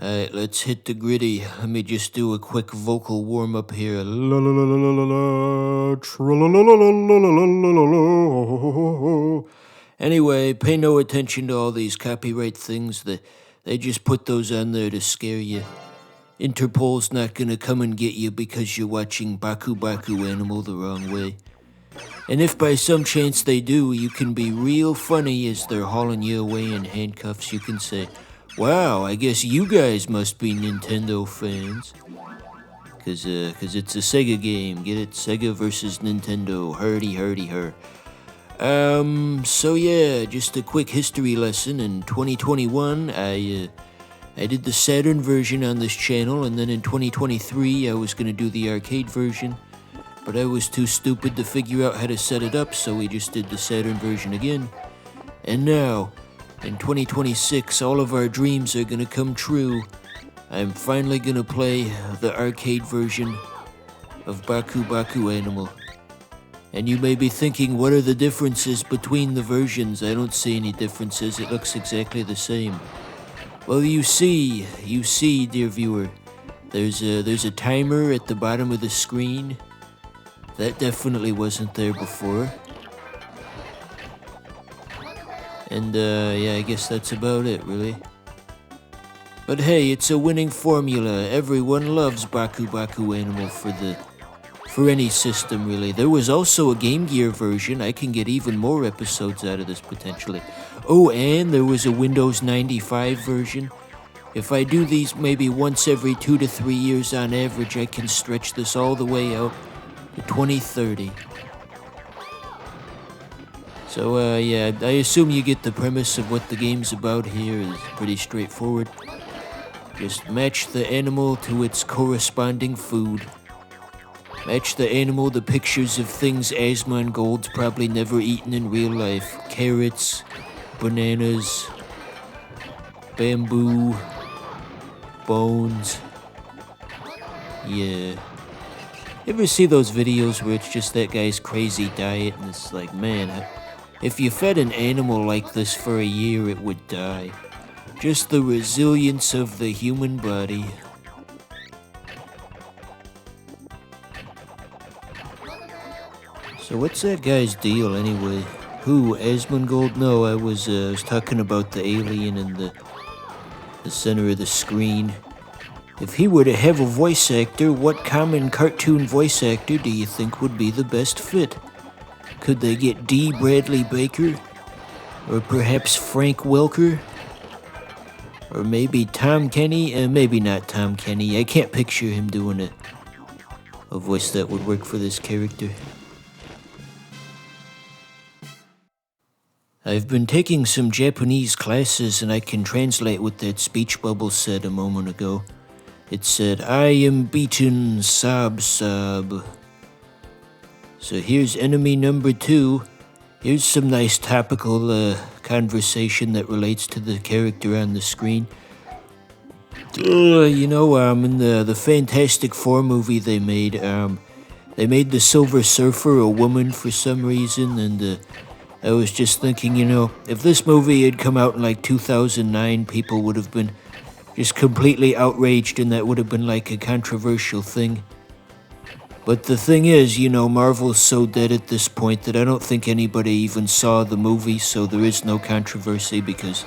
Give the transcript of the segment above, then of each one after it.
Alright, let's hit the gritty. Let me just do a quick vocal warm up here. La la la la la la la, tra la la la la la la la la. Anyway, pay no attention to all these copyright things. They just put those on there to scare you. Interpol's not gonna come and get you because you're watching Baku Animal the wrong way. And if by some chance they do, you can be real funny as they're hauling you away in handcuffs. You can say, "Wow, I guess you guys must be Nintendo fans." Cause it's a Sega game. Get it? Sega versus Nintendo. Hurdy, her. So yeah, just a quick history lesson. In 2021, I did the Saturn version on this channel, and then in 2023, I was gonna do the arcade version. But I was too stupid to figure out how to set it up, so we just did the Saturn version again. And now, in 2026, all of our dreams are gonna come true. I'm finally gonna play the arcade version of Baku Animal. And you may be thinking, what are the differences between the versions? I don't see any differences. It looks exactly the same. Well, you see, dear viewer, there's a timer at the bottom of the screen. That definitely wasn't there before. And yeah, I guess that's about it, really. But hey, it's a winning formula. Everyone loves Baku Animal for any system, really. There was also a Game Gear version. I can get even more episodes out of this, potentially. Oh, and there was a Windows 95 version. If I do these maybe once every 2 to 3 years on average, I can stretch this all the way out to 2030. So, yeah, I assume you get the premise of what the game's about here. Is pretty straightforward. Just match the animal to its corresponding food. Match the animal to pictures of things Asmongold's probably never eaten in real life. Carrots, bananas, bamboo, bones. Yeah. You ever see those videos where it's just that guy's crazy diet and it's like, man, if you fed an animal like this for a year, it would die. Just the resilience of the human body. So what's that guy's deal anyway? Who, Asmongold? No, I was talking about the alien in the center of the screen. If he were to have a voice actor, what common cartoon voice actor do you think would be the best fit? Could they get D. Bradley Baker? Or perhaps Frank Welker? Or maybe Tom Kenny? Maybe not Tom Kenny. I can't picture him doing a voice that would work for this character. I've been taking some Japanese classes and I can translate what that speech bubble said a moment ago. It said, "I am beaten, sob. So here's enemy number 2. Here's some nice topical conversation that relates to the character on the screen. In the Fantastic Four movie they made the Silver Surfer a woman for some reason, and I was just thinking, if this movie had come out in like 2009, people would have been just completely outraged, and that would have been like a controversial thing. But the thing is, Marvel's so dead at this point that I don't think anybody even saw the movie, so there is no controversy because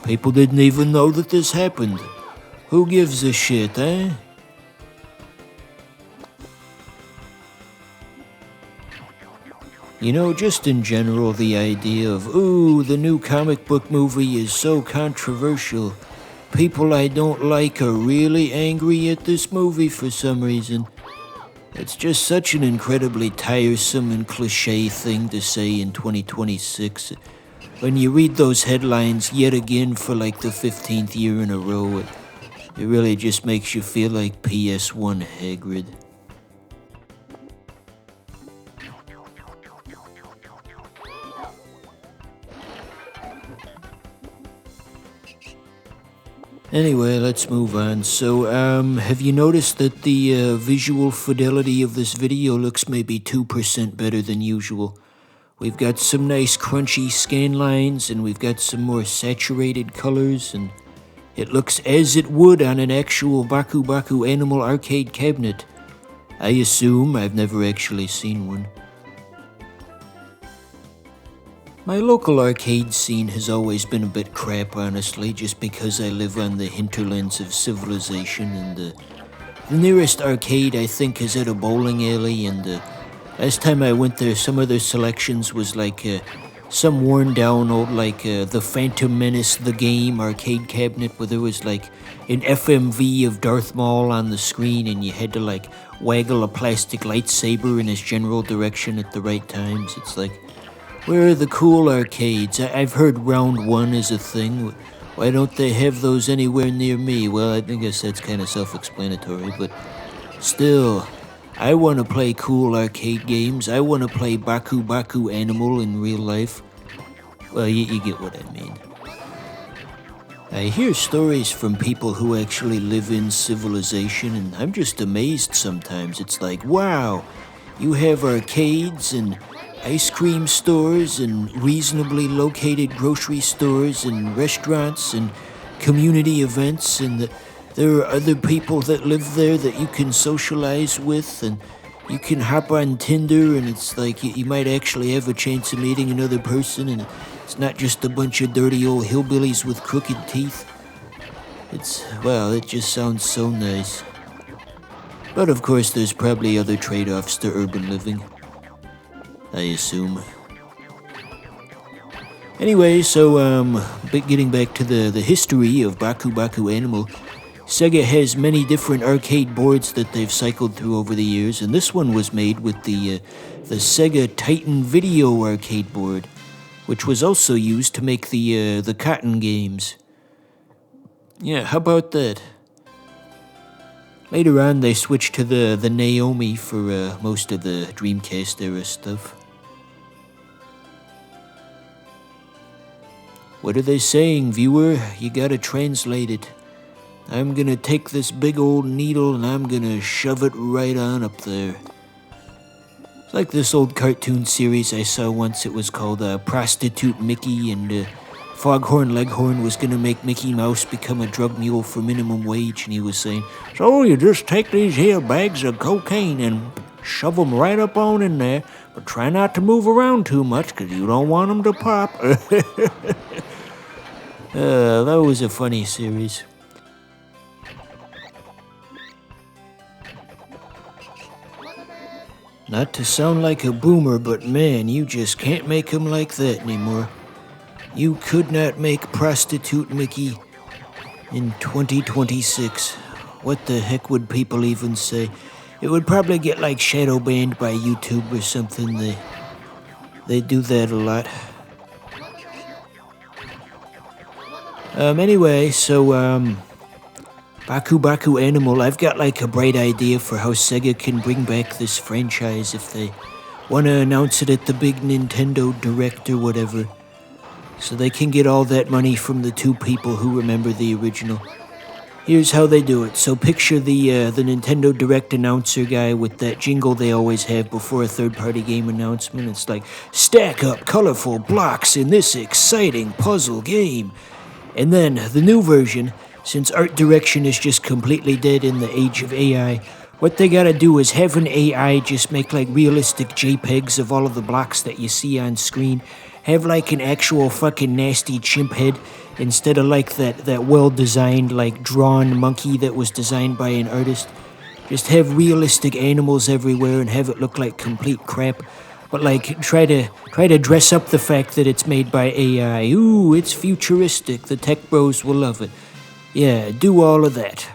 people didn't even know that this happened. Who gives a shit, eh? Just in general, the idea of, ooh, the new comic book movie is so controversial. People I don't like are really angry at this movie for some reason. It's just such an incredibly tiresome and cliche thing to say in 2026. When you read those headlines yet again for like the 15th year in a row, it really just makes you feel like PS1 Hagrid. Anyway, let's move on. So, have you noticed that the visual fidelity of this video looks maybe 2% better than usual? We've got some nice crunchy scan lines, and we've got some more saturated colors, and It looks as it would on an actual Baku Baku Animal arcade cabinet. I assume. I've never actually seen one. My local arcade scene has always been a bit crap, honestly, just because I live on the hinterlands of civilization, and the nearest arcade I think is at a bowling alley, and last time I went there, some of their selections was like some worn down old, like the Phantom Menace the game arcade cabinet, where there was like an FMV of Darth Maul on the screen, and you had to like waggle a plastic lightsaber in his general direction at the right times. It's like, where are the cool arcades? I've heard round one is a thing. Why don't they have those anywhere near me? Well, I guess that's kind of self-explanatory, but still, I want to play cool arcade games. I want to play Baku Baku Animal in real life. Well, you get what I mean. I hear stories from people who actually live in civilization, and I'm just amazed sometimes. It's like, wow, you have arcades and ice cream stores and reasonably located grocery stores and restaurants and community events, and there are other people that live there that you can socialize with, and you can hop on Tinder, and it's like you might actually have a chance of meeting another person, and it's not just a bunch of dirty old hillbillies with crooked teeth. Well, it just sounds so nice. But of course there's probably other trade-offs to urban living, I assume. Anyway, so getting back to the history of Baku Baku Animal, Sega has many different arcade boards that they've cycled through over the years, and this one was made with the Sega Titan Video arcade board, which was also used to make the Cotton games. Yeah, how about that? Later on, they switched to the Naomi for most of the Dreamcast era stuff. What are they saying, viewer? You gotta translate it. I'm gonna take this big old needle and I'm gonna shove it right on up there. It's like this old cartoon series I saw once. It was called Prostitute Mickey, and Foghorn Leghorn was gonna make Mickey Mouse become a drug mule for minimum wage, and he was saying, so you just take these here bags of cocaine and shove them right up on in there, but try not to move around too much because you don't want them to pop. That was a funny series. Not to sound like a boomer, but man, you just can't make them like that anymore. You could not make Prostitute Mickey in 2026. What the heck would people even say? It would probably get like shadow banned by YouTube or something. They do that a lot. Anyway, so Baku Baku Animal, I've got like a bright idea for how Sega can bring back this franchise if they want to announce it at the big Nintendo Direct or whatever, so they can get all that money from the two people who remember the original. Here's how they do it. So picture the Nintendo Direct announcer guy with that jingle they always have before a third-party game announcement. It's like, stack up colorful blocks in this exciting puzzle game. And then the new version, since art direction is just completely dead in the age of AI, what they gotta do is have an AI just make like realistic JPEGs of all of the blocks that you see on screen. Have like an actual fucking nasty chimp head instead of like that well-designed, like drawn monkey that was designed by an artist. Just have realistic animals everywhere and have it look like complete crap. But like try to dress up the fact that it's made by AI. Ooh, it's futuristic. The tech bros will love it. Yeah, do all of that.